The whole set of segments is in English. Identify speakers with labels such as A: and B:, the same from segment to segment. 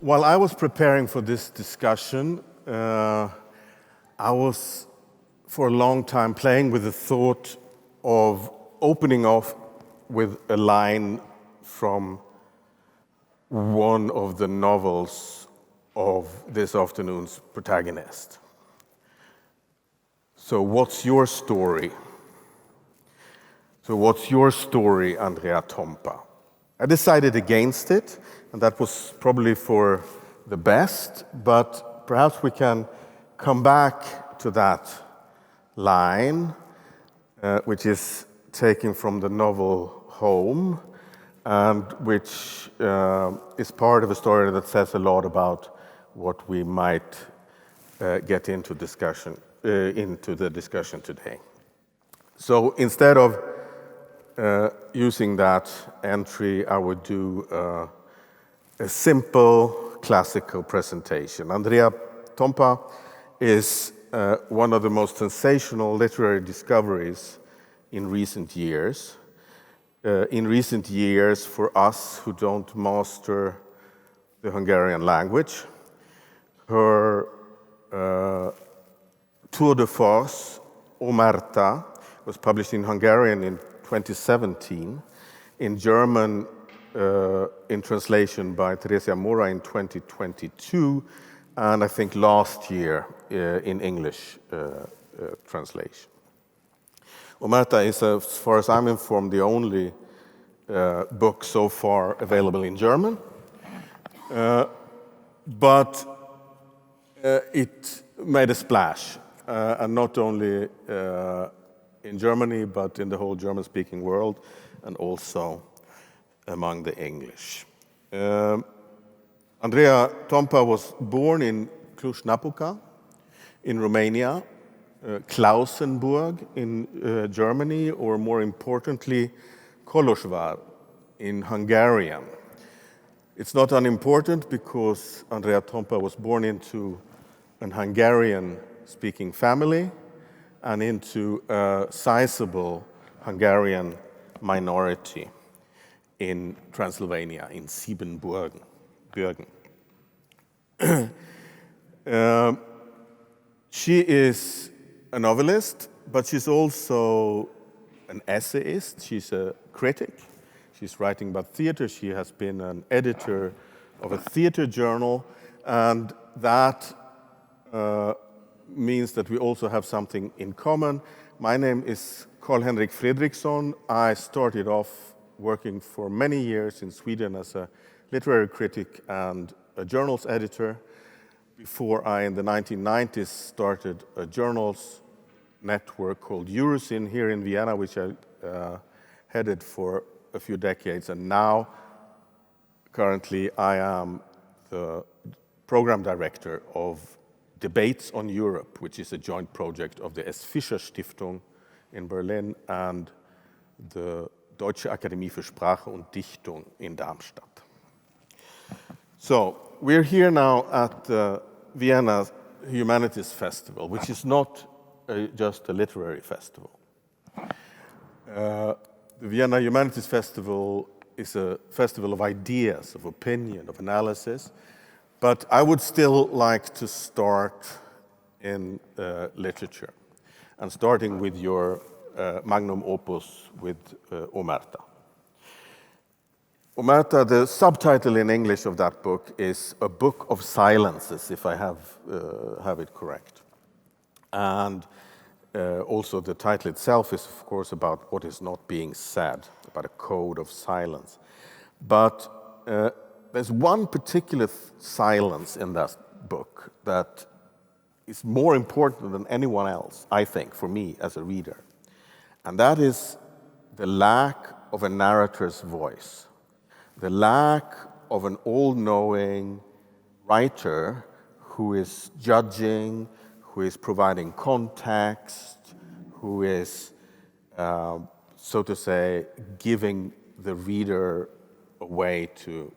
A: While I was preparing for this discussion, I was for a long time playing with the thought of opening off with a line from one of the novels of this afternoon's protagonist. So what's your story? So what's your story, Andrea Tompa? I decided against it, and that was probably for the best, but perhaps we can come back to that line, which is taken from the novel Home, and which is part of a story that says a lot about what we might get into the discussion today. So instead of using that entry, I would do a simple classical presentation. Andrea Tompa is one of the most sensational literary discoveries in recent years. For us who don't master the Hungarian language, her tour de force, Omerta, was published in Hungarian in 2017, in German in translation by Teresia Mora in 2022, and I think last year in English translation. Omerta is, as far as I'm informed, the only book so far available in German, but it made a splash, and not only in Germany, but in the whole German-speaking world, and also among the English. Andrea Tompa was born in Cluj-Napoca in Romania, Klausenburg in Germany, or more importantly, Kolozsvár in Hungarian. It's not unimportant because Andrea Tompa was born into an Hungarian-speaking family and into a sizable Hungarian minority in Transylvania, in Siebenbürgen. She is a novelist, but she's also an essayist. She's a critic. She's writing about theater. She has been an editor of a theater journal, and that means that we also have something in common. My name is CARL HENRIK FREDRIKSSON. I started off working for many years in Sweden as a literary critic and a journals editor before I, in the 1990s, started a journals network called Eurozine here in Vienna, which I headed for a few decades. And now, currently, I am the program director of Debates on Europe, which is a joint project of the S. Fischer Stiftung in Berlin and the Deutsche Akademie für Sprache und Dichtung in Darmstadt. So, we're here now at the Vienna Humanities Festival, which is not just a literary festival. The Vienna Humanities Festival is a festival of ideas, of opinion, of analysis, but I would still like to start in literature, and starting with your magnum opus with Omerta. Omerta, the subtitle in English of that book is A Book of Silences, if I have it correct. And also the title itself is, of course, about what is not being said, about a code of silence. But there's one particular silence in that book that is more important than anyone else, I think, for me as a reader. And that is the lack of a narrator's voice, the lack of an all-knowing writer who is judging, who is providing context, who is, so to say, giving the reader a way to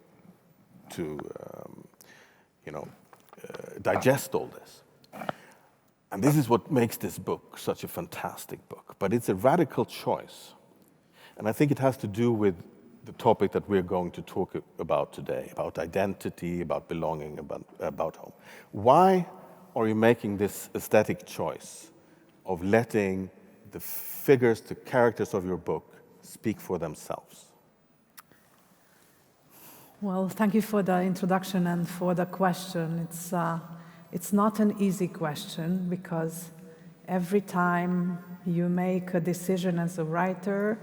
A: digest all this. And this is what makes this book such a fantastic book. But it's a radical choice. And I think it has to do with the topic that we're going to talk about today, about identity, about belonging, about home. Why are you making this aesthetic choice of letting the figures, the characters of your book speak for themselves?
B: Well, thank you for the introduction and for the question. It's not an easy question, because every time you make a decision as a writer,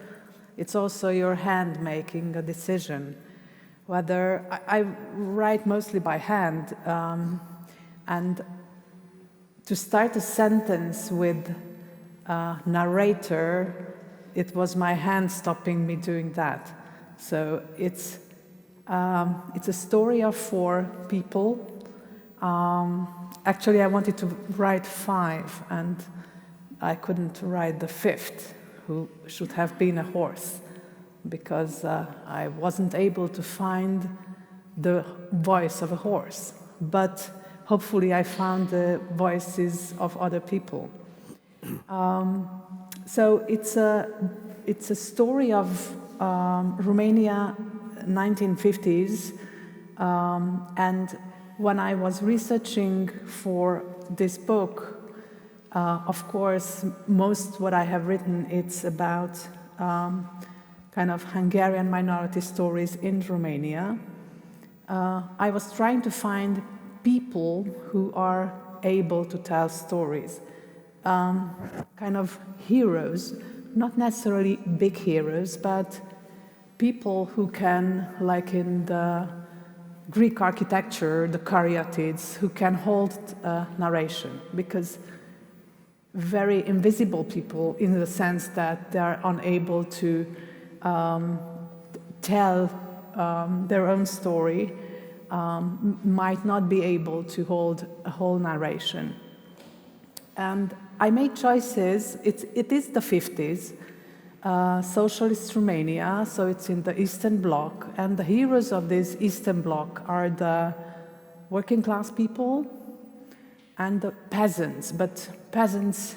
B: it's also your hand making a decision. Whether I write mostly by hand, and to start a sentence with a narrator, it was my hand stopping me doing that. So it's a story of 4 people. Actually, I wanted to write 5, and I couldn't write the 5th, who should have been a horse, because I wasn't able to find the voice of a horse. But hopefully I found the voices of other people. So it's a story of Romania, 1950s, and when I was researching for this book, of course, most what I have written, it's about kind of Hungarian minority stories in Romania. I was trying to find people who are able to tell stories, kind of heroes, not necessarily big heroes, but people who can, like in the Greek architecture, the caryatids, who can hold narration, because very invisible people, in the sense that they are unable to tell their own story, might not be able to hold a whole narration. And I made choices. It is the 50s, socialist Romania, so it's in the Eastern Bloc, and the heroes of this Eastern Bloc are the working class people and the peasants. But peasants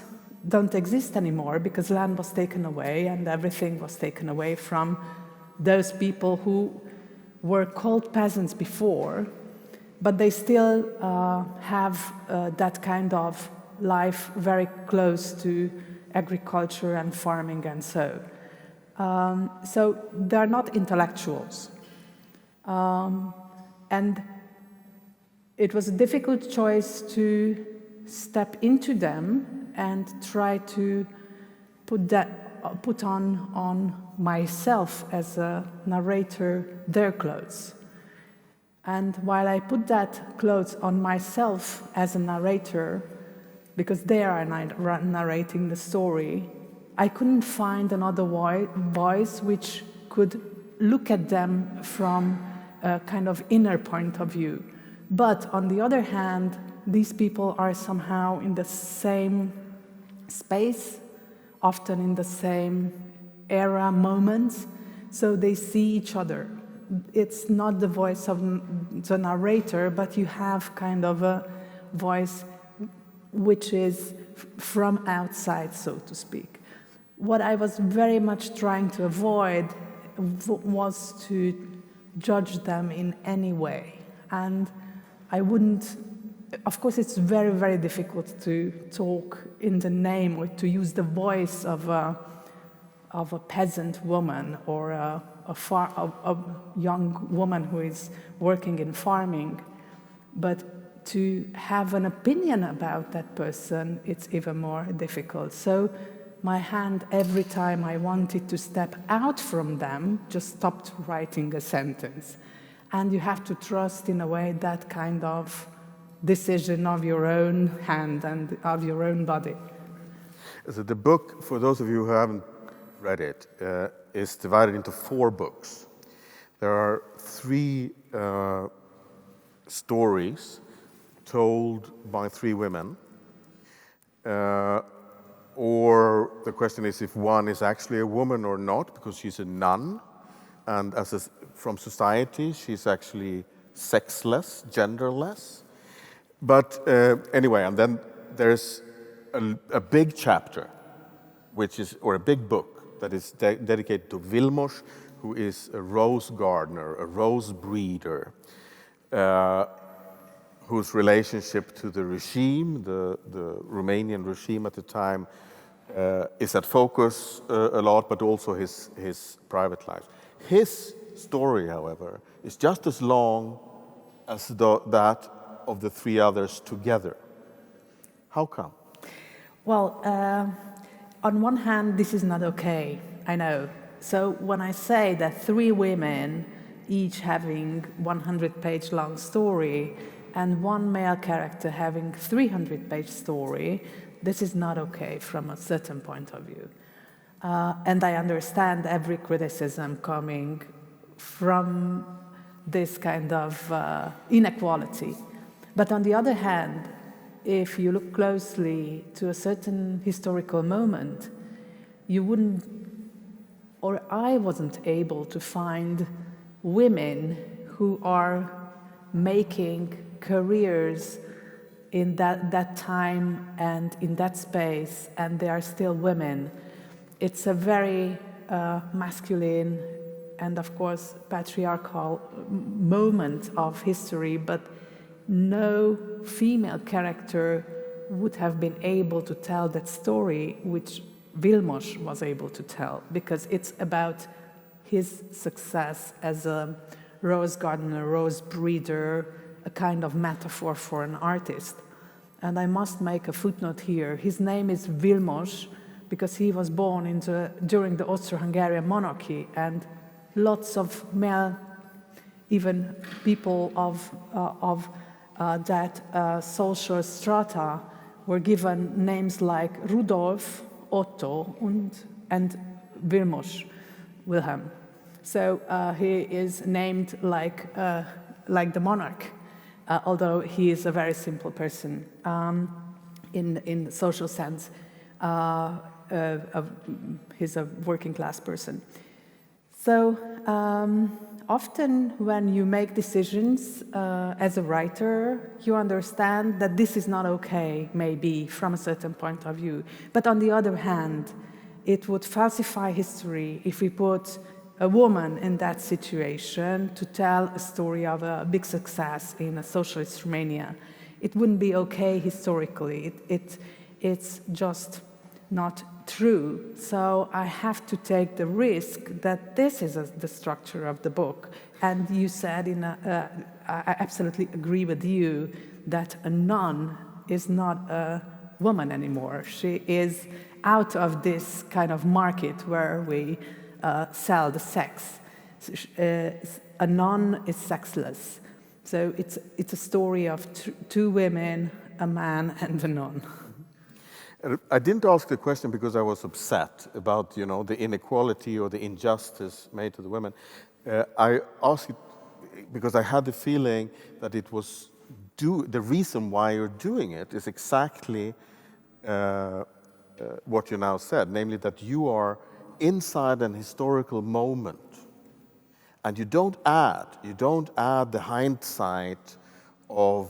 B: don't exist anymore, because land was taken away and everything was taken away from those people who were called peasants before, but they still have that kind of life very close to agriculture and farming and so. So they're not intellectuals. And it was a difficult choice to step into them and try to put on myself as a narrator their clothes. And while I put that clothes on myself as a narrator, because they are narrating the story, I couldn't find another voice which could look at them from a kind of inner point of view. But on the other hand, these people are somehow in the same space, often in the same era, moments, so they see each other. It's not the voice of the narrator, but you have kind of a voice which is from outside, so to speak. What I was very much trying to avoid was to judge them in any way. And I wouldn't, of course it's very, very difficult to talk in the name or to use the voice of a peasant woman or a young woman who is working in farming, but to have an opinion about that person, it's even more difficult. So my hand, every time I wanted to step out from them, just stopped writing a sentence. And you have to trust, in a way, that kind of decision of your own hand and of your own body.
A: So the book, for those of you who haven't read it, is divided into 4 books. There are 3 stories told by 3 women, or the question is if one is actually a woman or not, because she's a nun, and from society she's actually sexless, genderless. But anyway, and then there's a big chapter, which is, or a big book, that is dedicated to Vilmos, who is a rose gardener, a rose breeder, whose relationship to the regime, the Romanian regime at the time, is at focus a lot, but also his private life. His story, however, is just as long as that of the three others together. How come?
B: Well, on one hand, this is not okay, I know. So when I say that three women, each having 100-page long story, and one male character having 300-page story, this is not okay from a certain point of view. And I understand every criticism coming from this kind of inequality. But on the other hand, if you look closely to a certain historical moment, you wouldn't, or I wasn't able to find women who are making careers in that time and in that space, and they are still women. It's a very masculine and, of course, patriarchal moment of history, but no female character would have been able to tell that story which Vilmos was able to tell, because it's about his success as a rose gardener, rose breeder, a kind of metaphor for an artist. And I must make a footnote here. His name is Vilmos because he was born during the Austro-Hungarian monarchy, and lots of male, even people of that social strata were given names like Rudolf, Otto, and Vilmos, Wilhelm. So he is named like the monarch, although he is a very simple person in social sense. He's a working class person. So often when you make decisions as a writer, you understand that this is not okay, maybe, from a certain point of view. But on the other hand, it would falsify history if we put a woman in that situation to tell a story of a big success in a socialist Romania. It wouldn't be okay historically. It's just not true. So I have to take the risk that this is the structure of the book. And you said, I absolutely agree with you, that a nun is not a woman anymore. She is out of this kind of market where we sell the sex. A nun is sexless. So it's a story of two women, a man and a nun.
A: I didn't ask the question because I was upset about, the inequality or the injustice made to the women. I asked it because I had the feeling that it was the reason why you're doing it is exactly what you now said, namely that you are inside an historical moment, and you don't add the hindsight of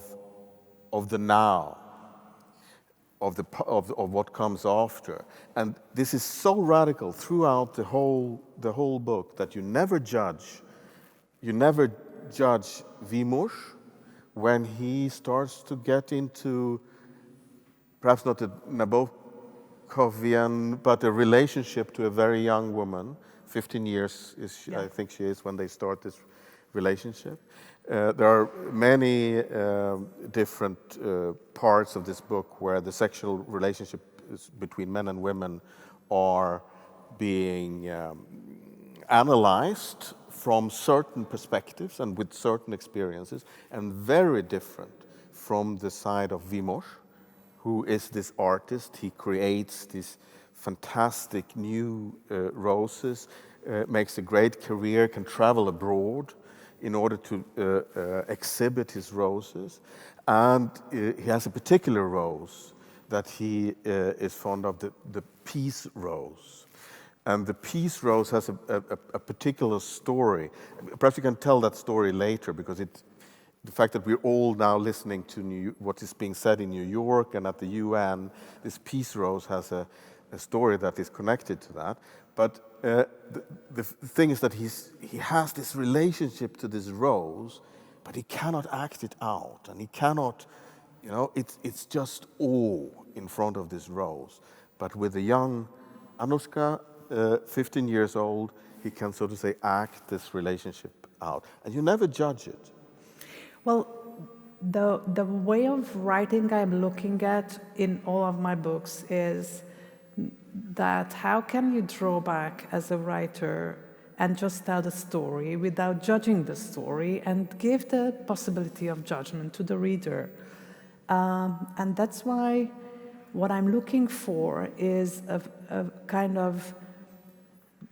A: the now. Of what comes after. And this is so radical throughout the whole book that you never judge Vilmos when he starts to get into perhaps not a Nabokovian, but a relationship to a very young woman. 15 years I think she is when they start this relationship. There are many different parts of this book where the sexual relationship between men and women are being analyzed from certain perspectives and with certain experiences, and very different from the side of Vilmos, who is this artist. He creates these fantastic new roses, makes a great career, can travel abroad in order to exhibit his roses. And he has a particular rose that he is fond of, the peace rose. And the peace rose has a particular story. Perhaps you can tell that story later, because the fact that we're all now listening to what is being said in New York and at the UN, this peace rose has a story that is connected to that. But the thing is that he has this relationship to this rose, but he cannot act it out, and he cannot, you know, it's just awe in front of this rose. But with the young Anushka, 15 years old, he can, so to say, act this relationship out, and you never judge it.
B: Well, the way of writing I'm looking at in all of my books is that how can you draw back as a writer and just tell the story without judging the story and give the possibility of judgment to the reader. And that's why what I'm looking for is a kind of,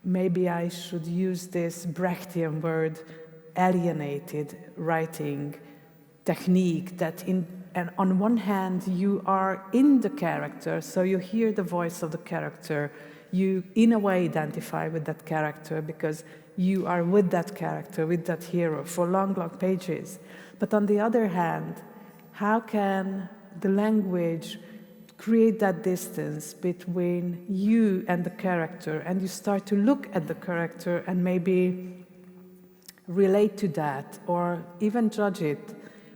B: maybe I should use this Brechtian word, alienated writing technique that and on one hand you are in the character, so you hear the voice of the character, you in a way identify with that character because you are with that character, with that hero for long, long pages. But on the other hand, how can the language create that distance between you and the character, and you start to look at the character and maybe relate to that or even judge it,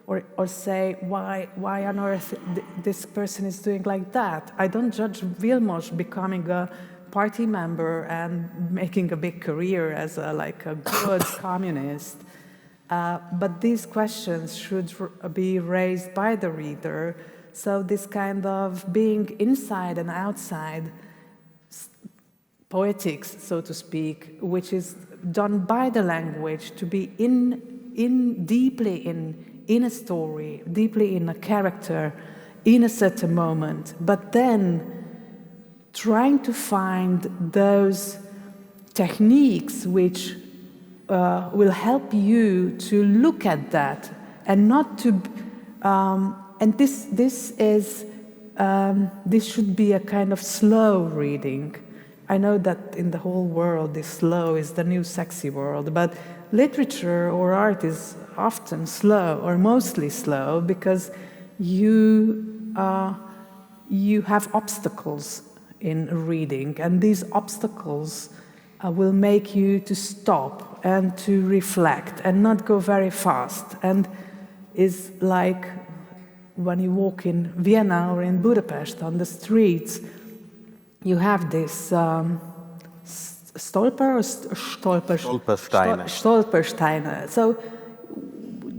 B: or say, why on earth this person is doing like that? I don't judge Vilmos becoming a party member and making a big career as a good communist. But these questions should be raised by the reader. So this kind of being inside and outside poetics, so to speak, which is done by the language to be deeply in a story, deeply in a character, in a certain moment, but then trying to find those techniques which will help you to look at that and not to, and this should be a kind of slow reading. I know that in the whole world, this slow is the new sexy world, but literature or art is often slow or mostly slow because you have obstacles in reading, and these obstacles will make you to stop and to reflect and not go very fast. And is like when you walk in Vienna or in Budapest on the streets, you have this Stolpersteine. So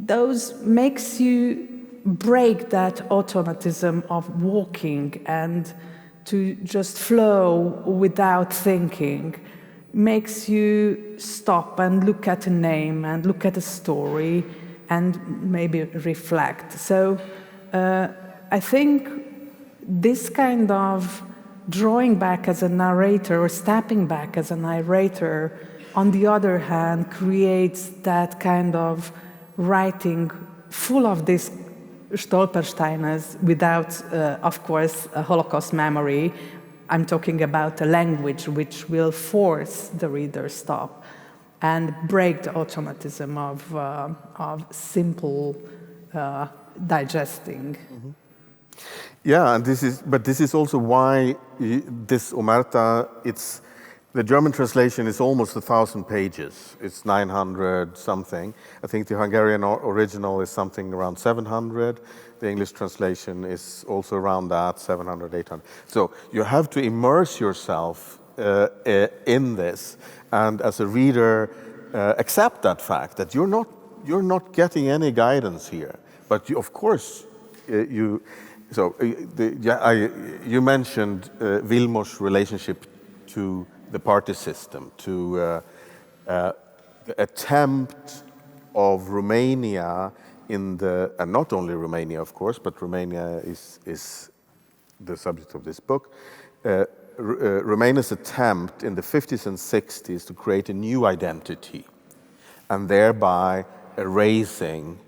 B: those makes you break that automatism of walking and to just flow without thinking, makes you stop and look at a name and look at a story and maybe reflect. So I think this kind of drawing back as a narrator or stepping back as a narrator, on the other hand, creates that kind of writing full of these Stolpersteines without, of course, a Holocaust memory. I'm talking about a language which will force the reader stop and break the automatism of simple digesting.
A: Mm-hmm. Yeah, and this is also why this Omerta, the German translation is almost 1,000 pages. It's 900 something. I think the Hungarian original is something around 700. The English translation is also around that, 700, 800. So you have to immerse yourself in this, and as a reader, accept that fact that you're not getting any guidance here. But of course, you mentioned Vilmos' relationship to the party system, to the attempt of Romania and not only Romania, of course, but Romania is the subject of this book. Romania's attempt in the 50s and 60s to create a new identity and thereby erasing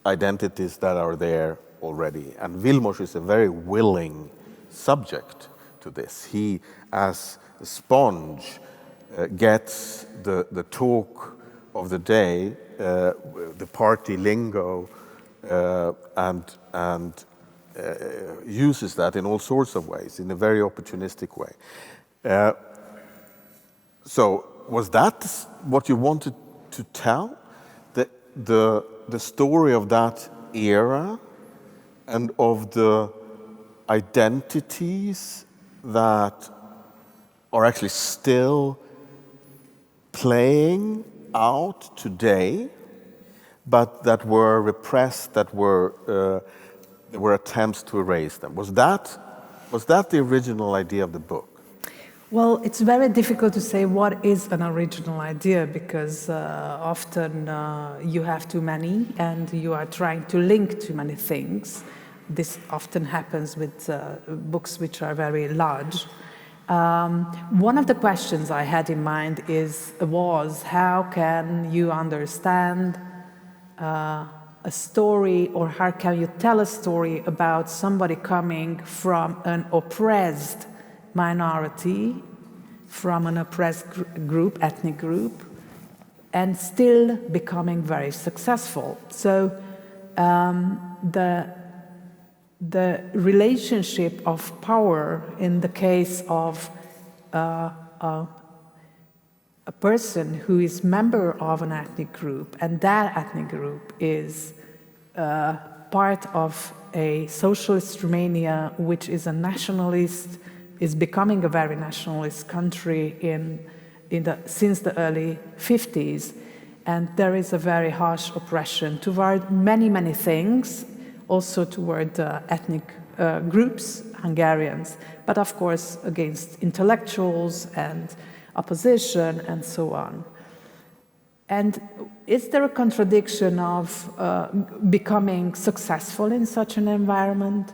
A: identities that are there already. And Vilmos is a very willing subject to this. He, as a sponge, gets the talk of the day, the party lingo, and uses that in all sorts of ways, in a very opportunistic way. So was that what you wanted to tell? The story of that era and of the identities that are actually still playing out today, but that were repressed, that were there were attempts to erase them. Was that the original idea of the book?
B: Well, it's very difficult to say what is an original idea because often you have too many and you are trying to link too many things. This often happens with books which are very large. One of the questions I had in mind was how can you understand a story, or how can you tell a story about somebody coming from an oppressed minority, from an oppressed group, ethnic group, and still becoming very successful. So the relationship of power in the case of a person who is member of an ethnic group, and that ethnic group is part of a socialist Romania, which is a nationalist, is becoming a very nationalist country since the early 50s. And there is a very harsh oppression toward many, many things, also toward ethnic groups, Hungarians, but of course against intellectuals and opposition and so on. And is there a contradiction of becoming successful in such an environment?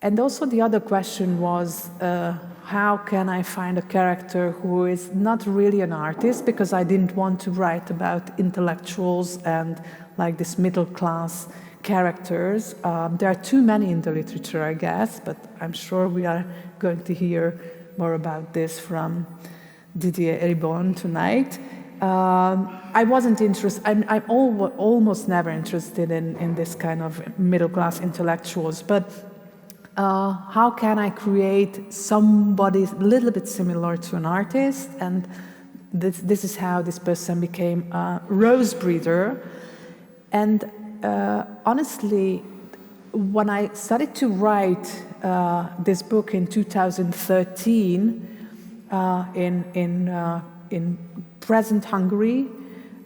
B: And also the other question was, how can I find a character who is not really an artist, because I didn't want to write about intellectuals and like this middle class characters. There are too many in the literature, I guess, but I'm sure we are going to hear more about this from Didier Eribon tonight. I wasn't interested, I'm almost never interested in this kind of middle-class intellectuals, but how can I create somebody a little bit similar to an artist? And this is how this person became a rose breeder. And honestly, when I started to write this book in 2013, in present Hungary,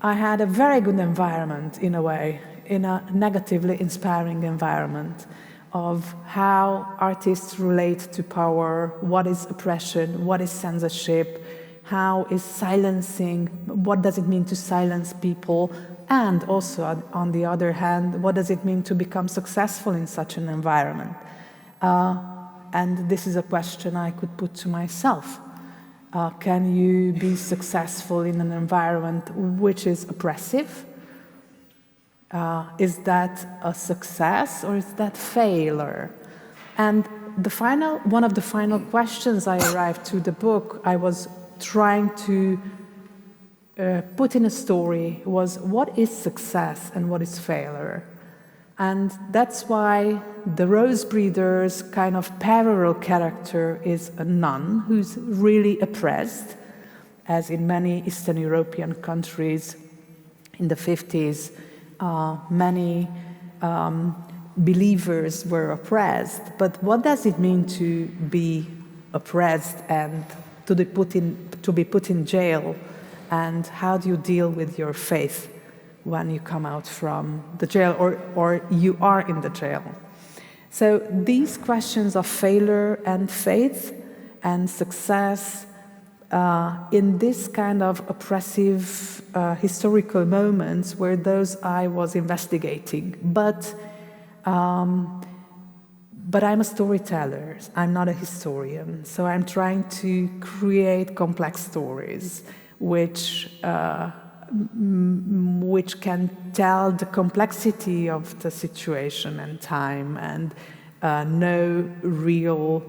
B: I had a very good environment in a way, in a negatively inspiring environment of how artists relate to power, what is oppression, what is censorship, how is silencing, what does it mean to silence people, and also, on the other hand, what does it mean to become successful in such an environment? And this is a question I could put to myself. Can you be successful in an environment which is oppressive? Is that a success or is that failure? And one of the final questions I arrived to the book, I was trying to put in a story was, what is success and what is failure? And that's why the Rose Breeder's kind of parallel character is a nun who's really oppressed, as in many Eastern European countries in the 50s, many believers were oppressed. But what does it mean to be oppressed and to be put in jail? And how do you deal with your faith when you come out from the jail or you are in the jail? So these questions of failure and faith and success in this kind of oppressive historical moments were those I was investigating. But I'm a storyteller, I'm not a historian, so I'm trying to create complex stories which can tell the complexity of the situation and time, and no real,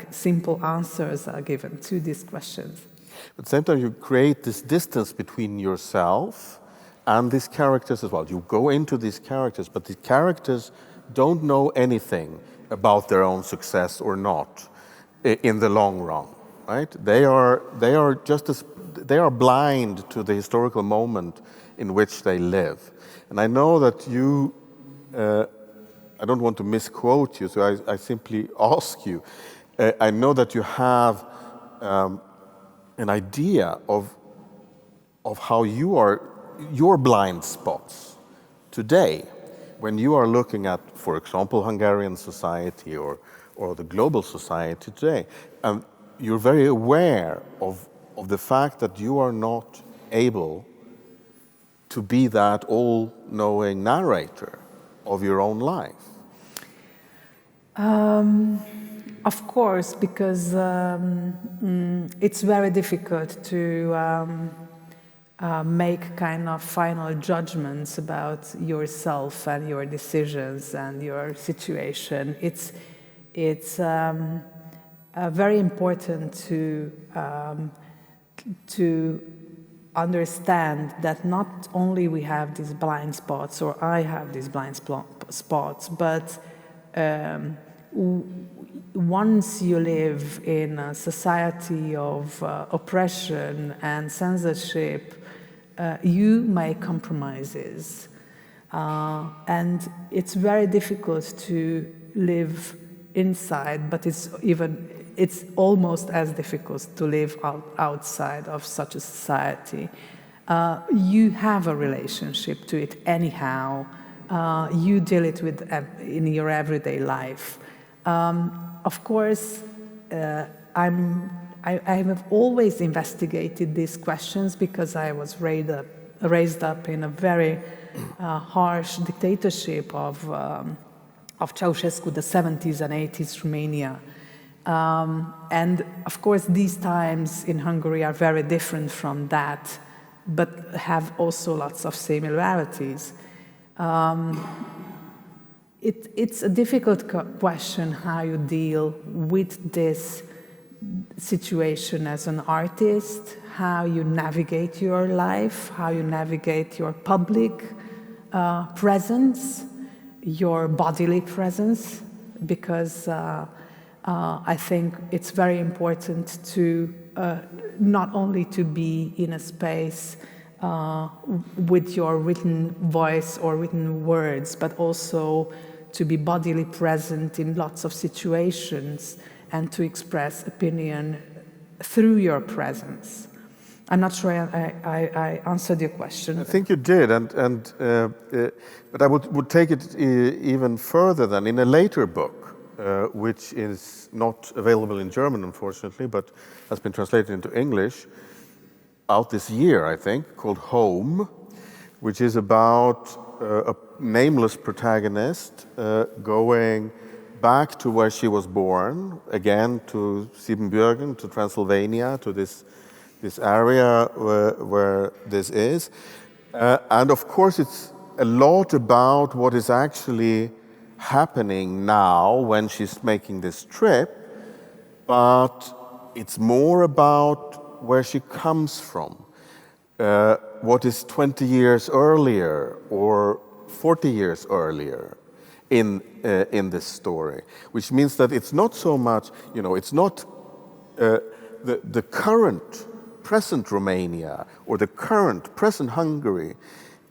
B: simple answers are given to these questions.
A: But at the same time, you create this distance between yourself and these characters as well. You go into these characters, but the characters don't know anything about their own success or not in the long run. right? They are just as, they are blind to the historical moment in which they live. And I know that you, I don't want to misquote you, so I simply ask you, I know that you have an idea of how you are, your blind spots today, when you are looking at, for example, Hungarian society or the global society today. You're very aware of the fact that you are not able to be that all-knowing narrator of your own life.
B: Of course, because it's very difficult to make kind of final judgments about yourself and your decisions and your situation. It's very important to understand that not only we have these blind spots, or I have these blind spots, but once you live in a society of oppression and censorship, you make compromises. And it's very difficult to live inside, but it's almost as difficult to live outside of such a society. You have a relationship to it anyhow. You deal it with in your everyday life. Of course, I have always investigated these questions because I was raised up in a very harsh dictatorship of Ceausescu, the 70s and 80s Romania. And of course, these times in Hungary are very different from that, but have also lots of similarities. It's a difficult question how you deal with this situation as an artist, how you navigate your life, how you navigate your public presence, your bodily presence, because I think it's very important to not only to be in a space with your written voice or written words, but also to be bodily present in lots of situations and to express opinion through your presence. I'm not sure I answered your question.
A: I think you did, but I would take it even further than in a later book, which is not available in German, unfortunately, but has been translated into English, out this year, I think, called Home, which is about a nameless protagonist going back to where she was born, again to Siebenbürgen, to Transylvania, to this area where this is. And of course, it's a lot about what is actually happening now when she's making this trip, but it's more about where she comes from. What is 20 years earlier or 40 years earlier in this story, which means that it's not so much, it's not the current present Romania or the current present Hungary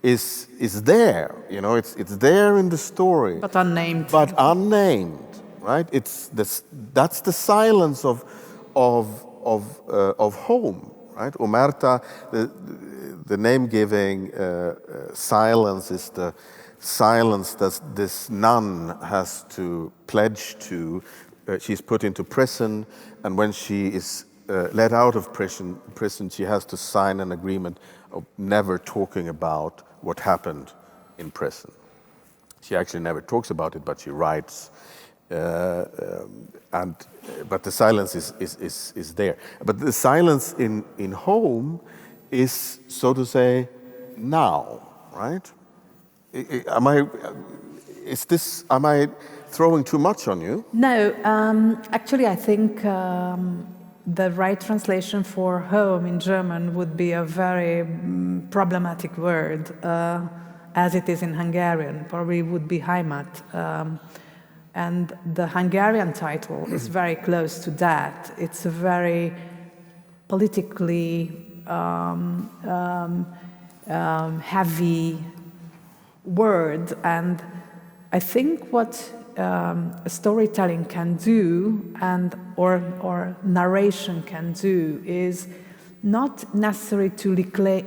A: is there, it's there in the story,
B: but unnamed.
A: But unnamed, right? That's the silence of home, right? Omerta, the name-giving silence is the silence that this nun has to pledge to. She's put into prison, and when she is let out of prison, she has to sign an agreement of never talking about what happened in prison. She actually never talks about it, but she writes. But the silence is there. But the silence in home is, so to say, now, right? Am I throwing too much on you?
B: No, actually, I think the right translation for home in German would be a very problematic word, as it is in Hungarian. Probably would be Heimat. And the Hungarian title is very close to that. It's a very politically heavy word. And I think what storytelling can do, and or narration can do, is not necessarily to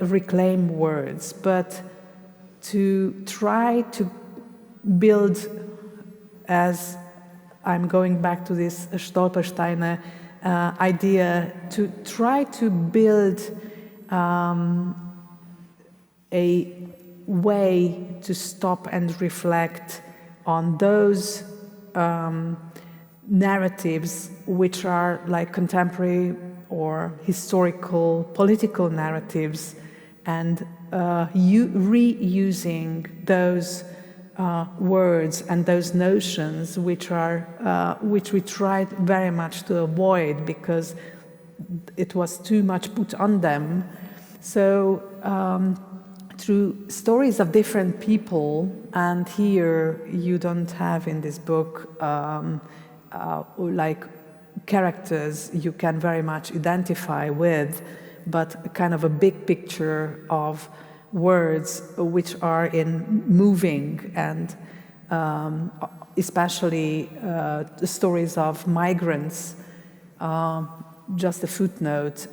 B: reclaim words, but to try to build, as I'm going back to this Stolpersteine idea, to try to build a way to stop and reflect on those narratives which are like contemporary or historical political narratives, and reusing those words and those notions which we tried very much to avoid because it was too much put on them. So through stories of different people, and here you don't have in this book like characters you can very much identify with, but kind of a big picture of words which are in moving, and especially the stories of migrants. Just a footnote,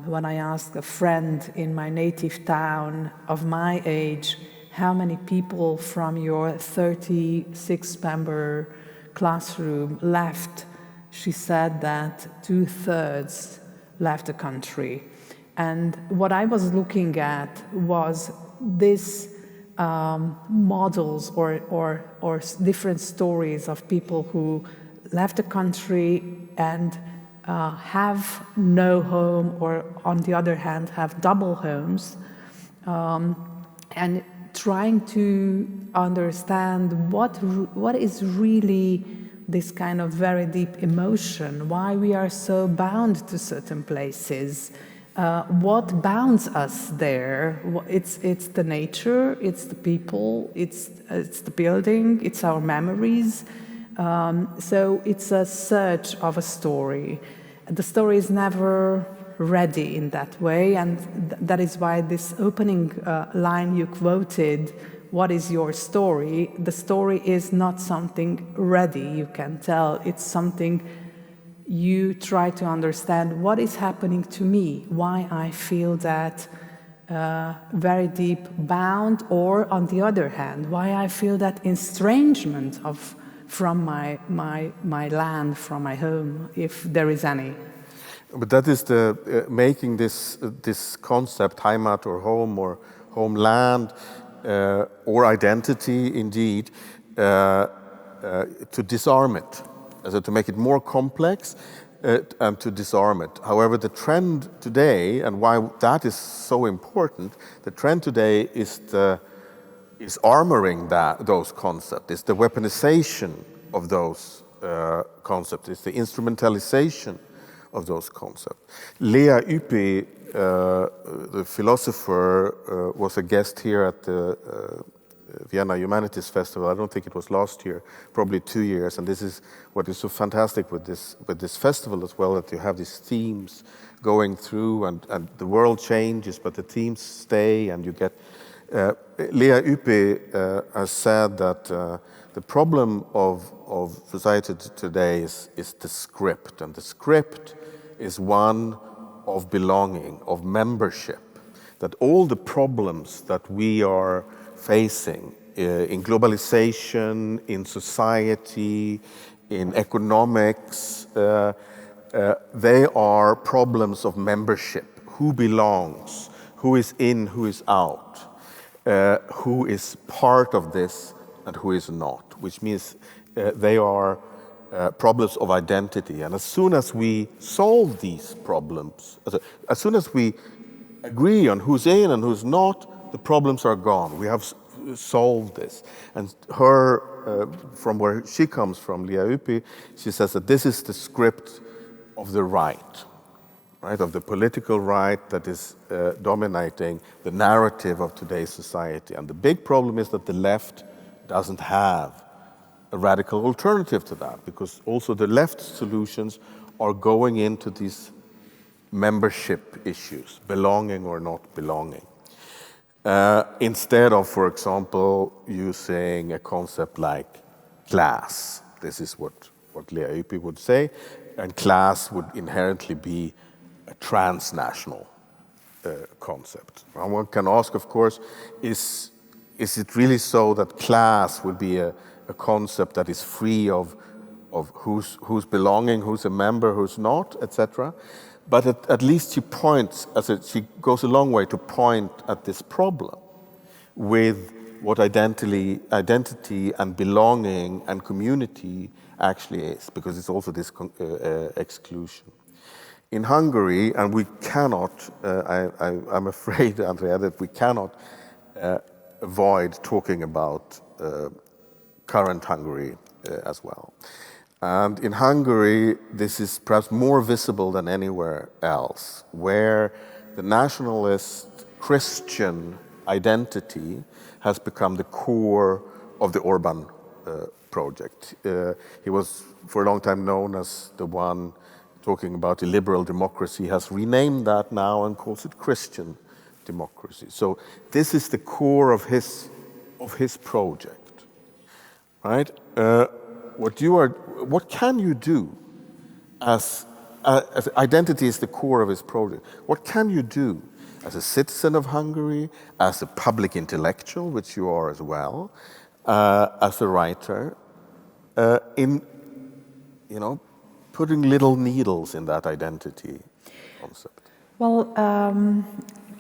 B: when I asked a friend in my native town of my age, how many people from your 36-member classroom left, she said that 2/3 left the country. And what I was looking at was this models or different stories of people who left the country and have no home, or on the other hand have double homes, and trying to understand what is really this kind of very deep emotion, why we are so bound to certain places, what bounds us there. It's the nature, it's the people, it's the building, it's our memories. So it's a search of a story. The story is never ready in that way, and that is why this opening line you quoted, what is your story? The story is not something ready, you can tell. It's something you try to understand, what is happening to me, why I feel that very deep bound, or on the other hand, why I feel that estrangement from my land, from my home, if there is any.
A: But that is the making this concept, Heimat or home or homeland or identity, indeed, to disarm it, so to make it more complex and to disarm it. However, the trend today, and why that is so important, the trend today is armoring those concepts. It's the weaponization of those concepts. It's the instrumentalization of those concepts. Lea Ypi, the philosopher, was a guest here at the Vienna Humanities Festival. I don't think it was last year, probably 2 years. And this is what is so fantastic with this festival as well, that you have these themes going through, and the world changes, but the themes stay, and you get. Lea Ypi has said that the problem of society today is the script, and the script is one of belonging, of membership, that all the problems that we are facing in globalization, in society, in economics, they are problems of membership. Who belongs? Who is in? Who is out? Who is part of this and who is not? Which means they are problems of identity. And as soon as we solve these problems, as soon as we agree on who's in and who's not, the problems are gone. We have solved this. And her, from where she comes from, Lea Ypi, she says that this is the script of the right, of the political right that is dominating the narrative of today's society. And the big problem is that the left doesn't have a radical alternative to that, because also the left solutions are going into these membership issues, belonging or not belonging. Instead of, for example, using a concept like class. This is what Lea Ypi would say, and class would inherently be a transnational concept. And one can ask, of course, is it really so that class would be a concept that is free of who's belonging, who's a member, who's not, etc.? But at least she points, she goes a long way to point at this problem with what identity and belonging and community actually is, because it's also this exclusion. In Hungary, and we cannot, I'm afraid, Andrea, that we cannot avoid talking about current Hungary as well. And in Hungary, this is perhaps more visible than anywhere else, where the nationalist Christian identity has become the core of the Orban project. He was for a long time known as the one talking about illiberal democracy. He has renamed that now and calls it Christian democracy. So this is the core of his project, right? What can you do as identity is the core of his project? What can you do as a citizen of Hungary, as a public intellectual, which you are as well, as a writer, in putting little needles in that identity concept?
B: Well,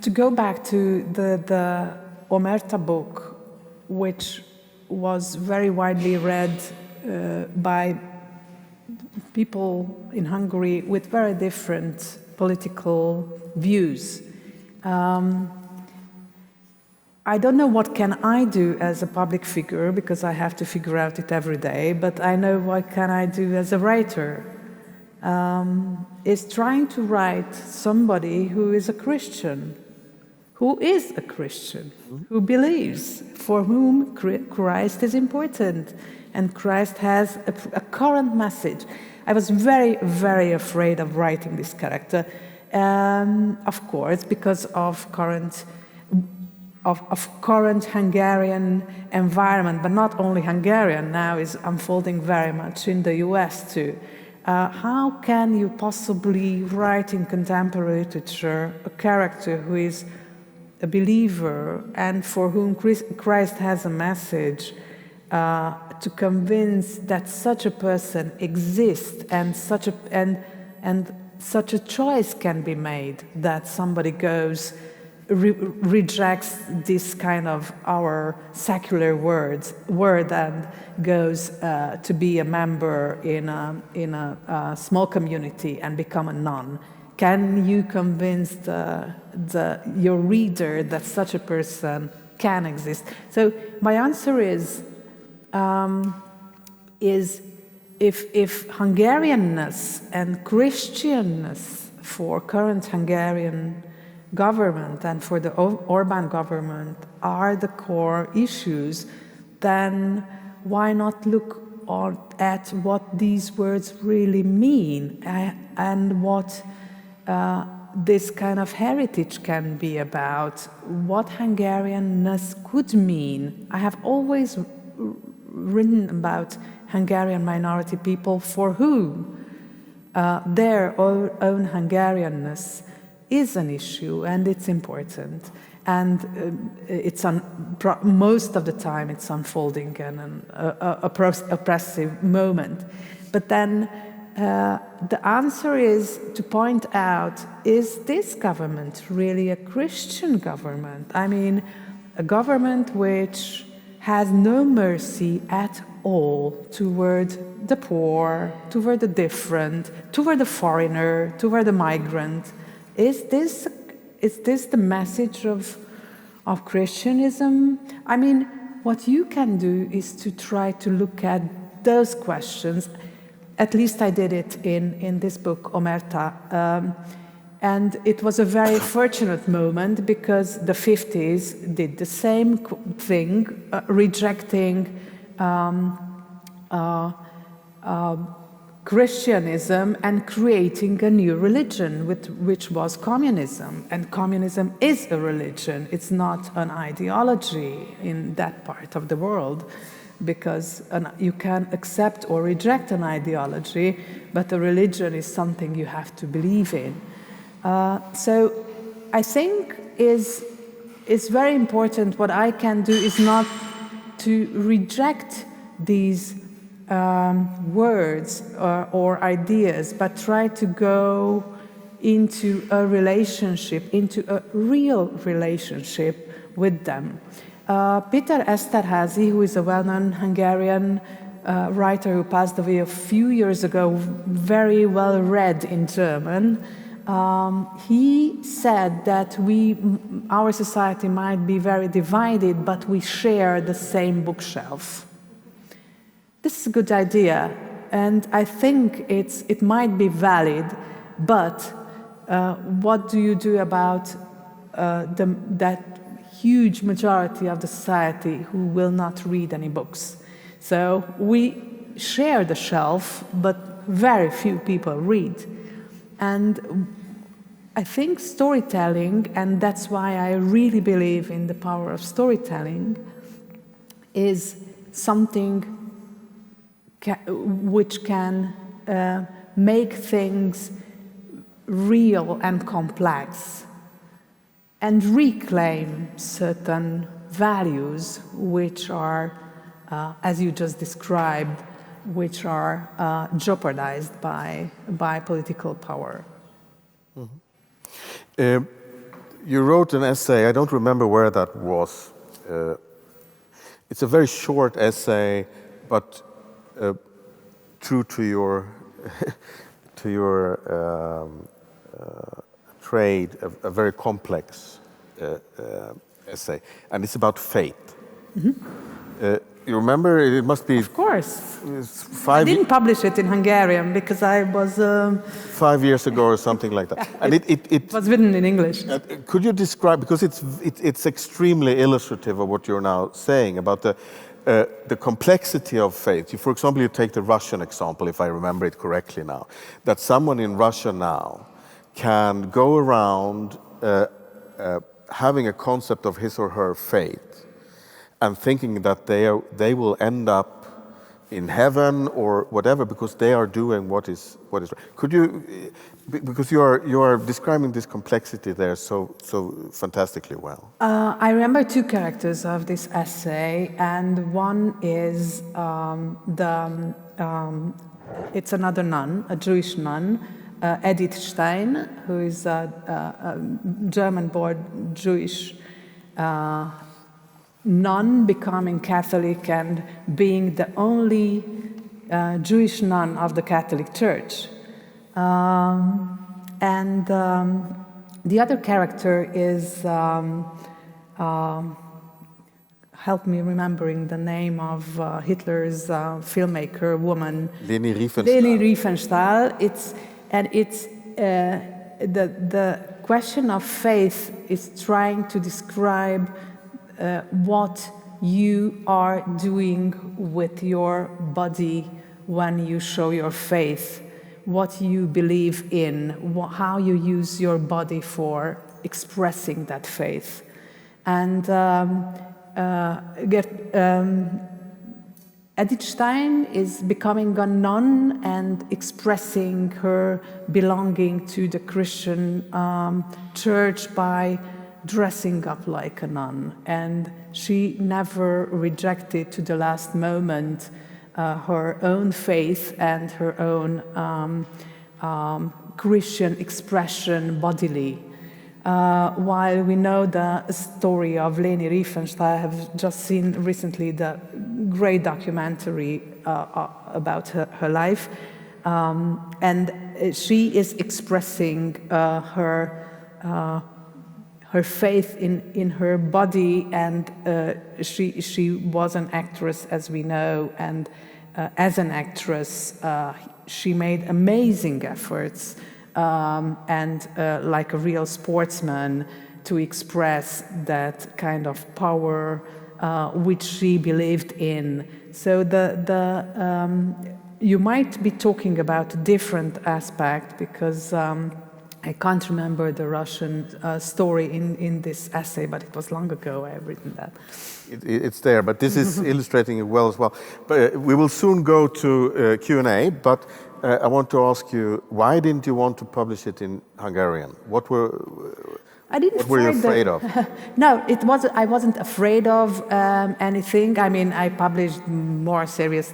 B: to go back to the Omerta book, which was very widely read by people in Hungary with very different political views. I don't know what can I do as a public figure, because I have to figure out it every day, but I know what can I do as a writer. Is trying to write somebody who is a Christian, who believes, for whom Christ is important, and Christ has a current message. I was very, very afraid of writing this character, of course, because of current Hungarian environment, but not only Hungarian, now is unfolding very much in the US too. How can you possibly write in contemporary literature a character who is a believer and for whom Christ has a message, to convince that such a person exists and such a choice can be made, that somebody rejects this kind of our secular word and goes to be a member in a small community and become a nun? Can you convince your reader that such a person can exist? So my answer is if Hungarianness and Christianness for current Hungarian government and for the Orban government are the core issues, then why not look at what these words really mean and what this kind of heritage can be about, what Hungarianness could mean. I have always written about Hungarian minority people for whom their own Hungarianness is an issue and it's important, and most of the time it's unfolding in an oppressive moment. But then the answer is to point out, is this government really a Christian government? I mean, a government which has no mercy at all toward the poor, toward the different, toward the foreigner, toward the migrant. Is this the message of Christianism? I mean, what you can do is to try to look at those questions. At least I did it in this book, Omerta. And it was a very fortunate moment because the 50s did the same thing, rejecting Christianism and creating a new religion, which was communism. And communism is a religion. It's not an ideology in that part of the world, because you can accept or reject an ideology, but a religion is something you have to believe in. So I think it's very important. What I can do is not to reject these words or ideas, but try to go into a relationship, into a real relationship with them. Peter Esterházy, who is a well-known Hungarian writer who passed away a few years ago, very well read in German, he said that our society might be very divided, but we share the same bookshelf. This is a good idea, and I think it might be valid, but what do you do about that huge majority of the society who will not read any books? So we share the shelf, but very few people read. And I think storytelling, and that's why I really believe in the power of storytelling, is something which can make things real and complex and reclaim certain values which are, as you just described, which are jeopardized by political power.
A: Mm-hmm. You wrote an essay, I don't remember where that was. It's a very short essay, but true to your trade, a very complex essay, and it's about faith. Mm-hmm. You remember? It must be.
B: Of course. I didn't publish it in Hungarian because I was
A: 5 years ago or something like that, and
B: it was written in English.
A: Could you describe, because it's extremely illustrative of what you're now saying about the complexity of faith. For example, you take the Russian example, if I remember it correctly now, that someone in Russia now can go around having a concept of his or her faith and thinking that they will end up in heaven or whatever because they are doing what is right. Could you, because you are describing this complexity there so fantastically well.
B: I remember two characters of this essay, and one is it's another nun, a Jewish nun, Edith Stein, who is a German-born Jewish nun becoming Catholic and being the only Jewish nun of the Catholic Church. And the other character is, help me remembering the name of Hitler's filmmaker woman.
A: Leni Riefenstahl.
B: Leni Riefenstahl. The question of faith is trying to describe what you are doing with your body when you show your faith, what you believe in, how you use your body for expressing that faith. And Edith Stein is becoming a nun and expressing her belonging to the Christian church by dressing up like a nun, and she never rejected to the last moment her own faith and her own Christian expression bodily. While we know the story of Leni Riefenstahl, I have just seen recently the great documentary about her life, and she is expressing her faith in her body, and she was an actress, as we know, and as an actress she made amazing efforts and like a real sportsman to express that kind of power which she believed in. So you might be talking about a different aspect because I can't remember the Russian story in this essay, but it was long ago I have written that.
A: It's there, but this is illustrating it well as well. But we will soon go to Q&A, but I want to ask you, why didn't you want to publish it in Hungarian? What were you afraid of?
B: No, I wasn't afraid of anything. I mean, I published more serious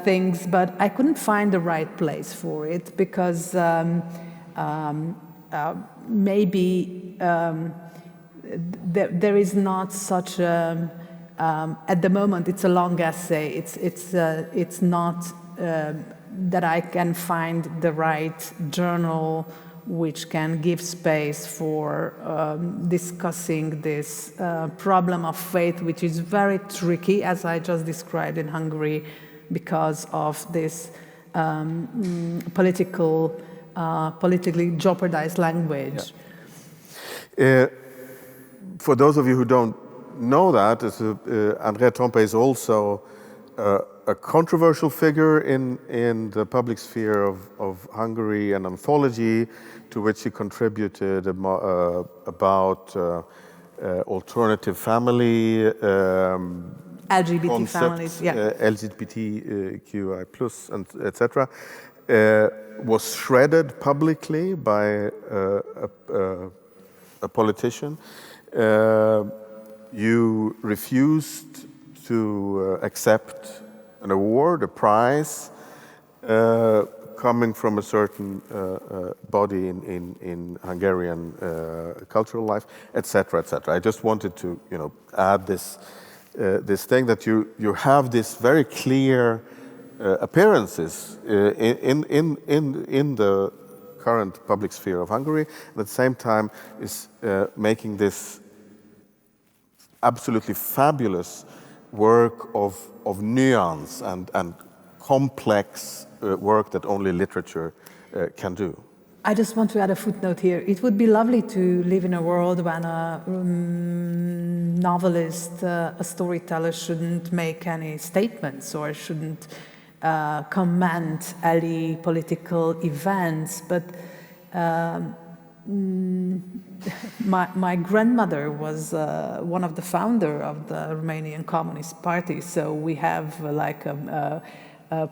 B: things, but I couldn't find the right place for it because maybe there is not such a, at the moment it's a long essay. It's not that I can find the right journal which can give space for discussing this problem of faith, which is very tricky, as I just described in Hungary, because of this politically jeopardized language.
A: Yeah. For those of you who don't know that, Andrea Tompa is also a controversial figure in the public sphere of Hungary, an anthology to which he contributed about alternative family,
B: LGBT
A: concepts,
B: families, yeah.
A: LGBTQI+, and etc. Was shredded publicly by a politician. You refused to accept an award, a prize, coming from a certain body in Hungarian cultural life, etc., etc. I just wanted to, add this thing that you have this very clear appearances in the current public sphere of Hungary, and at the same time is making this absolutely fabulous work of nuance and complex work that only literature can do.
B: I just want to add a footnote here. It would be lovely to live in a world when a novelist, a storyteller shouldn't make any statements or shouldn't comment any political events, but my grandmother was one of the founders of the Romanian Communist Party, so we have like a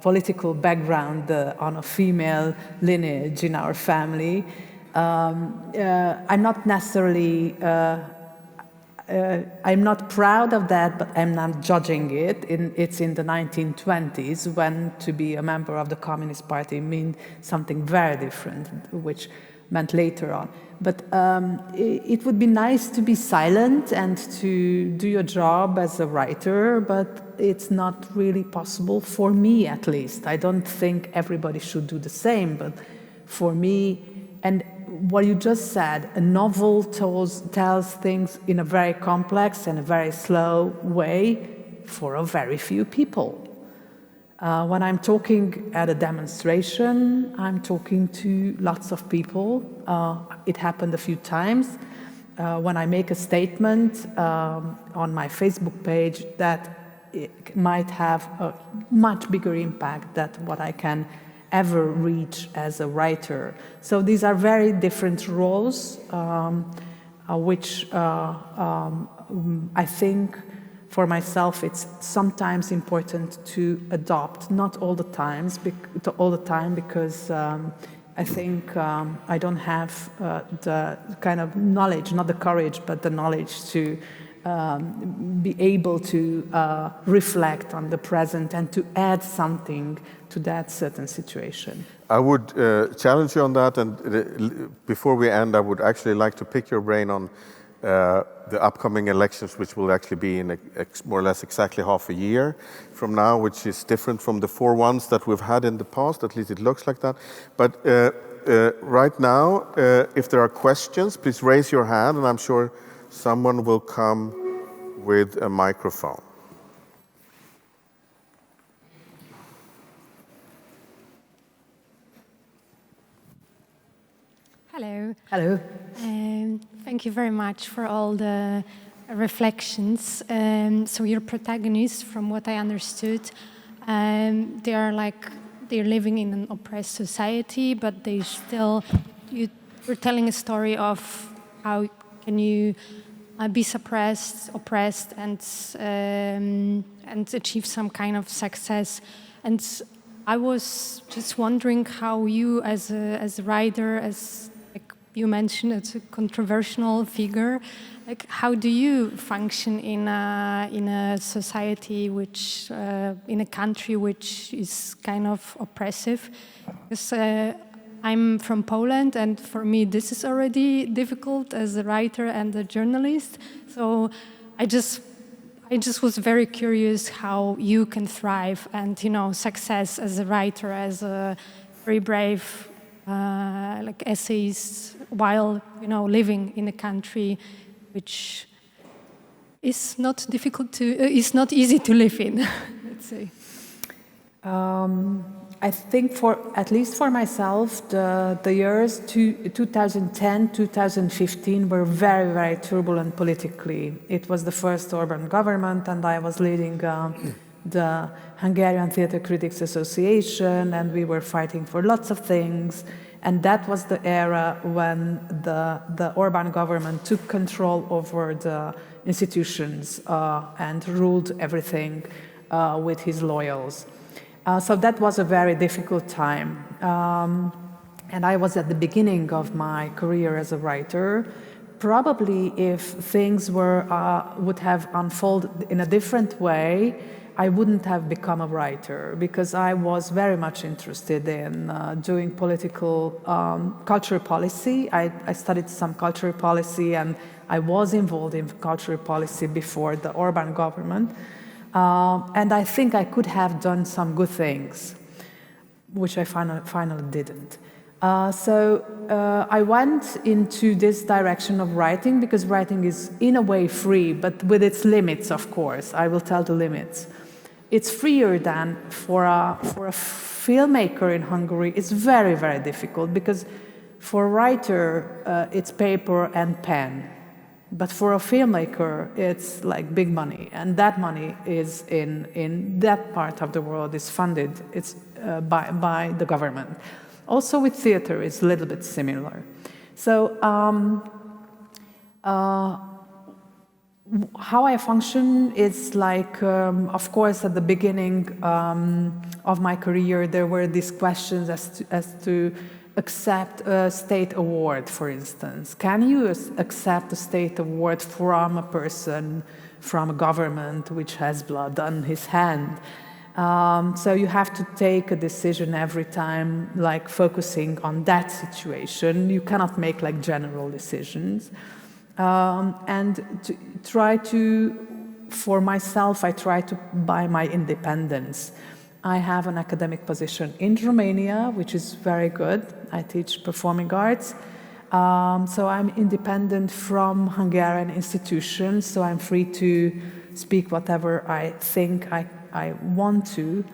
B: political background on a female lineage in our family. I'm not necessarily, I'm not proud of that, but I'm not judging it. It's in the 1920s when to be a member of the Communist Party meant something very different, which meant later on. But it would be nice to be silent and to do your job as a writer, but it's not really possible for me, at least. I don't think everybody should do the same, but for me, and what you just said, a novel tells things in a very complex and a very slow way for a very few people. When I'm talking at a demonstration, I'm talking to lots of people. It happened a few times. When I make a statement on my Facebook page, that it might have a much bigger impact than what I can ever reach as a writer. So these are very different roles, which I think for myself it's sometimes important to adopt, not all the time, because I think I don't have the kind of knowledge, not the courage, but the knowledge to be able to reflect on the present and to add something to that certain situation.
A: I would challenge you on that, and before we end, I would actually like to pick your brain on the upcoming elections, which will actually be in more or less exactly half a year from now, which is different from the 4 ones that we've had in the past, at least it looks like that. But right now, if there are questions, please raise your hand, and I'm sure someone will come with a microphone.
C: Hello.
B: Hello.
C: Thank you very much for all the reflections. So your protagonist, from what I understood, they're living in an oppressed society, but they still, you're telling a story of how can you be suppressed, oppressed, and achieve some kind of success. And I was just wondering how you, as a writer, as like you mentioned, as a controversial figure, like how do you function in a society which, in a country which is kind of oppressive? Because I'm from Poland, and for me this is already difficult as a writer and a journalist. So I just was very curious how you can thrive and, you know, success as a writer, as a very brave like essayist, while, you know, living in a country which is not difficult to, is not easy to live in, let's say.
B: I think at least for myself, the years 2010, 2015 were very, very turbulent politically. It was the first Orbán government, and I was leading the Hungarian Theatre Critics Association, and we were fighting for lots of things. And that was the era when the Orbán government took control over the institutions and ruled everything with his loyals. So that was a very difficult time. And I was at the beginning of my career as a writer. Probably if things would have unfolded in a different way, I wouldn't have become a writer, because I was very much interested in doing political cultural policy. I studied some cultural policy, and I was involved in cultural policy before the Orbán government. And I think I could have done some good things, which I finally didn't. So I went into this direction of writing, because writing is in a way free, but with its limits, of course. I will tell the limits. It's freer than for a filmmaker in Hungary. It's very, very difficult, because for a writer, it's paper and pen. But for a filmmaker, it's like big money, and that money is in that part of the world is funded. It's by the government. Also with theater, it's a little bit similar. So how I function is like, of course, at the beginning of my career, there were these questions as to accept a state award, for instance. Can you accept a state award from a person, from a government which has blood on his hand? So you have to take a decision every time, like focusing on that situation. You cannot make like general decisions. And to try to, for myself, I try to buy my independence. I have an academic position in Romania, which is very good. I teach performing arts. So I'm independent from Hungarian institutions, so I'm free to speak whatever I think I want to.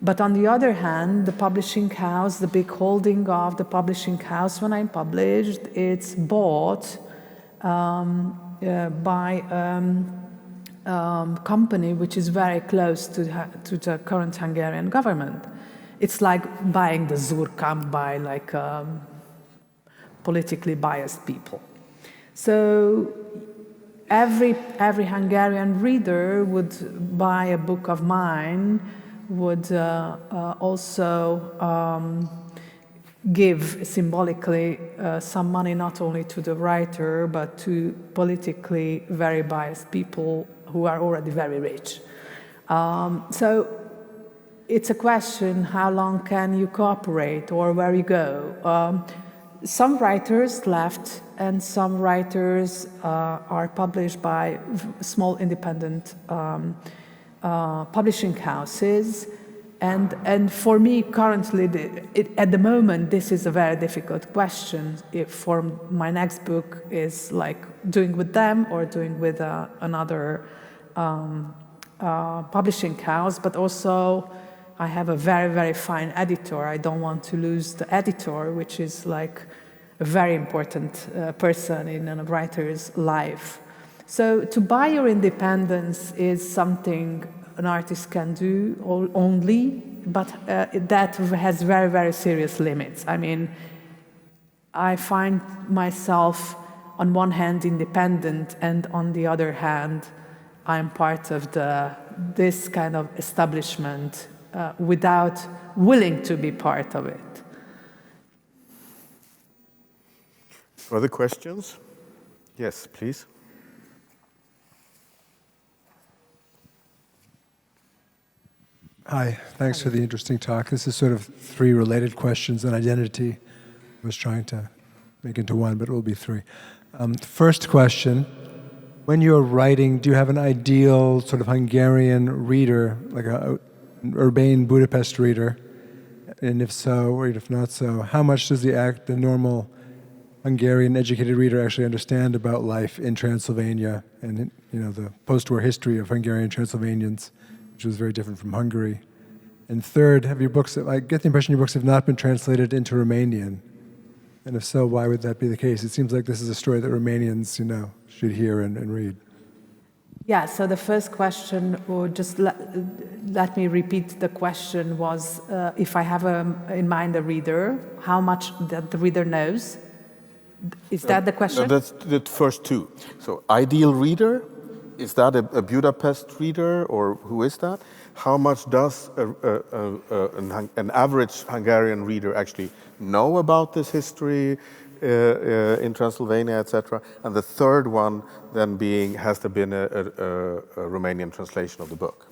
B: But on the other hand, the publishing house, the big holding of the publishing house, when I'm published, it's bought by company which is very close to the current Hungarian government. It's like buying the Zurkamp by like politically biased people. So every Hungarian reader would buy a book of mine, would also give symbolically some money not only to the writer but to politically very biased people who are already very rich. So it's a question, how long can you cooperate or where you go? Some writers left, and some writers are published by small independent publishing houses. And for me, currently, at the moment, this is a very difficult question. If for my next book is like doing with them or doing with another publishing house, but also I have a very, very fine editor. I don't want to lose the editor, which is like a very important person in a writer's life. So to buy your independence is something an artist can do only, but that has very, very serious limits. I mean, I find myself on one hand independent, and on the other hand, I'm part of this kind of establishment without willing to be part of it.
A: Further questions? Yes, please.
D: Hi, thanks for the interesting talk. This is sort of 3 related questions on identity. I was trying to make into one, but it will be 3. First question, when you're writing, do you have an ideal sort of Hungarian reader, like an urbane Budapest reader? And if so, or if not so, how much does the normal Hungarian educated reader actually understand about life in Transylvania and the post-war history of Hungarian Transylvanians, which was very different from Hungary? And third, have your books, I get the impression your books have not been translated into Romanian. And if so, why would that be the case? It seems like this is a story that Romanians, should hear and read.
B: Yeah, so the first question, or just let me repeat the question, was if I have in mind a reader, how much that the reader knows? Is that the question?
A: That's the first 2. So ideal reader, is that a Budapest reader, or who is that? How much does an average Hungarian reader actually know about this history in Transylvania, etc.? And the third one then being, has there been a Romanian translation of the book?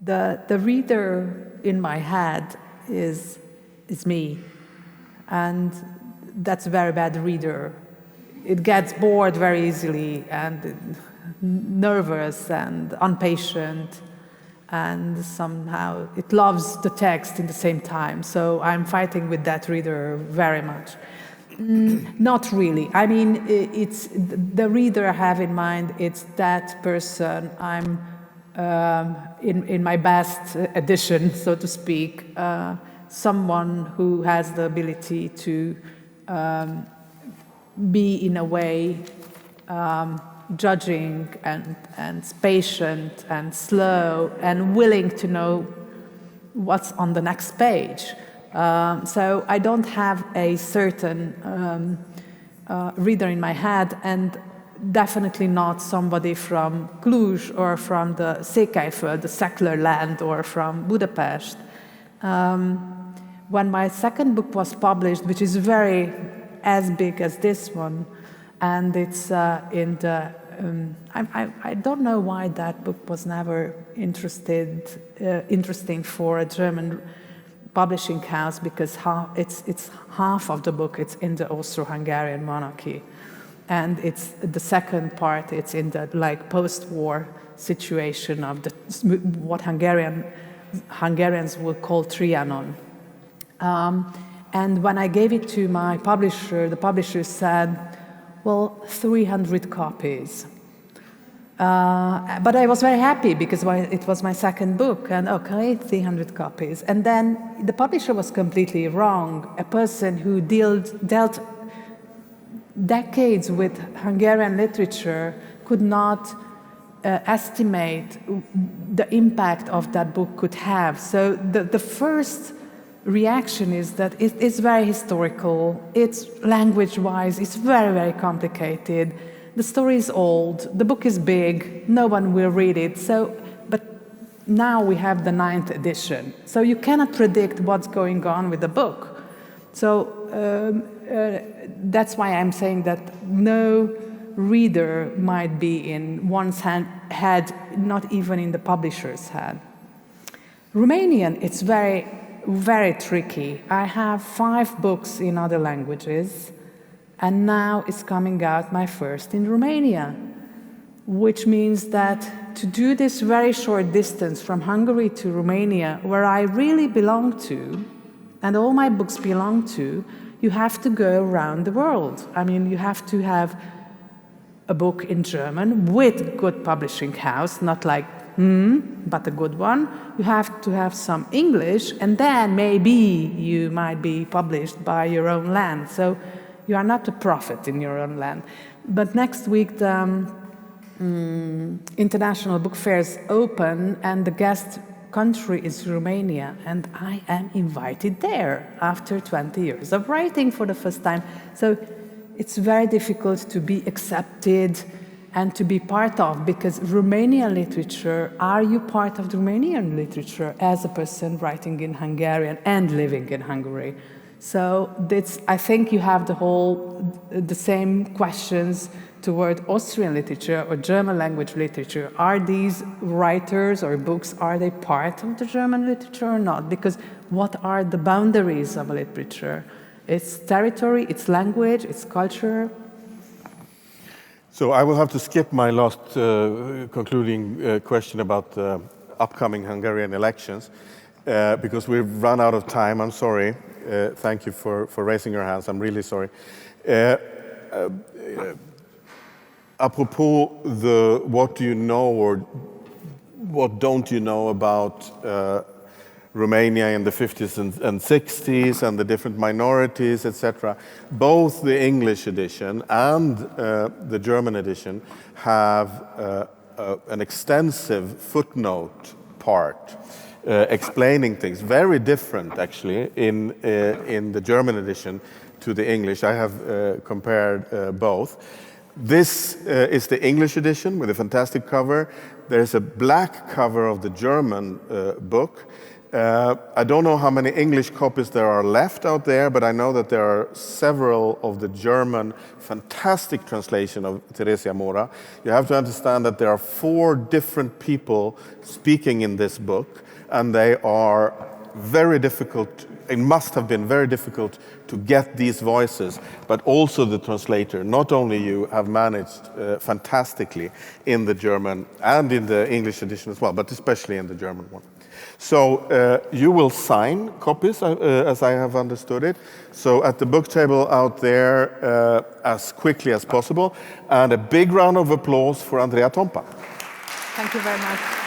B: The reader in my head is me, and that's a very bad reader. It gets bored very easily and nervous and impatient, and somehow it loves the text in the same time. So I'm fighting with that reader very much. Not really. I mean, it's the reader I have in mind. It's that person I'm in my best edition, so to speak. Someone who has the ability to be in a way judging and patient and slow and willing to know what's on the next page. So I don't have a certain reader in my head, and definitely not somebody from Cluj or from the Székelyföld, the secular land, or from Budapest. When my second book was published, which is very as big as this one, and it's in the I don't know why that book was never interesting for a German publishing house, because it's half of the book, it's in the Austro-Hungarian monarchy, and it's the second part, it's in the post-war situation of what Hungarians would call trianon. And when I gave it to my publisher, the publisher said, well, 300 copies. But I was very happy because it was my second book, and okay, 300 copies. And then the publisher was completely wrong. A person who dealt decades with Hungarian literature could not estimate the impact of that book could have. So the first reaction is that it's very historical, it's language-wise, it's very, very complicated. The story is old, the book is big, no one will read it. But now we have the 9th edition, so you cannot predict what's going on with the book. So that's why I'm saying that no reader might be in one's head, not even in the publisher's head. Romanian, it's very, very tricky. I have 5 books in other languages, and now it's coming out my first in Romania, which means that to do this very short distance from Hungary to Romania, where I really belong to, and all my books belong to, you have to go around the world. I mean, you have to have a book in German with good publishing house, not like, but a good one. You have to have some English, and then maybe you might be published by your own land. So you are not a prophet in your own land. But next week, the international book fairs open, and the guest country is Romania, and I am invited there after 20 years of writing for the first time. So it's very difficult to be accepted and to be part of, because Romanian literature, are you part of the Romanian literature as a person writing in Hungarian and living in Hungary? So I think you have the same questions toward Austrian literature or German language literature. Are these writers or books, are they part of the German literature or not? Because what are the boundaries of literature? It's territory, it's language, it's culture.
A: So I will have to skip my last concluding question about the upcoming Hungarian elections because we've run out of time. I'm sorry. Thank you for raising your hands. I'm really sorry. Apropos the what do you know or what don't you know about Romania in the 50s and 60s and the different minorities, etc. Both the English edition and the German edition have an extensive footnote part explaining things, very different actually in the German edition to the English. I have compared both. This is the English edition with a fantastic cover. There's a black cover of the German book. I don't know how many English copies there are left out there, but I know that there are several of the German fantastic translation of Theresia Mora. You have to understand that there are 4 different people speaking in this book, and they are very difficult. It must have been very difficult to get these voices, but also the translator, not only you, have managed fantastically in the German and in the English edition as well, but especially in the German one. So you will sign copies, as I have understood it. So at the book table out there, as quickly as possible. And a big round of applause for Andrea Tompa.
B: Thank you very much.